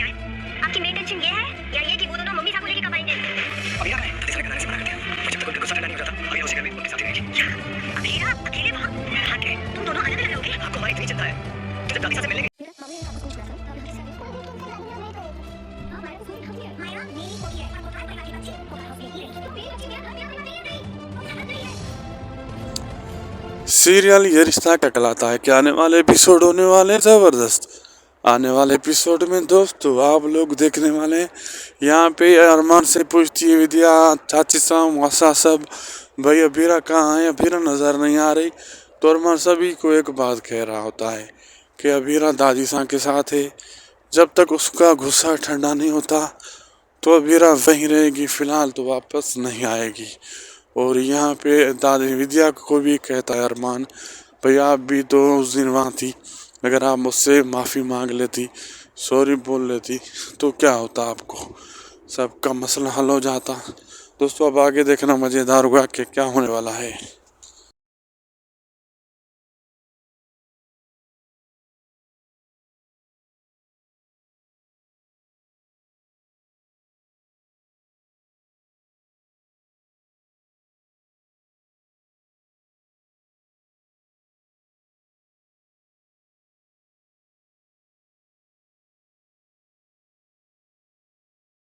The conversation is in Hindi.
से आए। आपकी मेन टेंशन ये है या ये कि वो दोनों मम्मी साहब को लेके कब आएंगे? अभी मैं तीसरे किनारे से मना कर दिया। और जब तक उनका गुस्सा ठंडा नहीं हो जाता अभी उसी घर में उनके साथ ही रहेगी। क्या अभी अकेले वहाँ हाँ के तुम दोनों अलग अलग रहोगे? आपको हमारी इतनी चिंता है तो जब दादी साहब से मिलेंगे। सीरियल ये रिश्ता क्या कहलाता है कि आने वाले एपिसोड होने वाले हैं ज़बरदस्त। आने वाले एपिसोड में दोस्तों आप लोग देखने वाले हैं। यहाँ पे अरमान से पूछती है विद्या चाची साहब वसा सब भाई अभीरा कहाँ है, अभीरा नज़र नहीं आ रही। तो अरमान सभी को एक बात कह रहा होता है कि अभीरा दादी साहब के साथ है, जब तक उसका गुस्सा ठंडा नहीं होता तो अभीरा वहीं रहेगी, फिलहाल तो वापस नहीं आएगी। और यहाँ पे दादी विद्या को भी कहता है अरमान भाई आप भी तो उस दिन वहाँ थी, अगर आप मुझसे माफ़ी मांग लेती, सॉरी बोल लेती तो क्या होता, आपको सबका मसला हल हो जाता। दोस्तों अब आगे देखना मज़ेदार होगा कि क्या होने वाला है।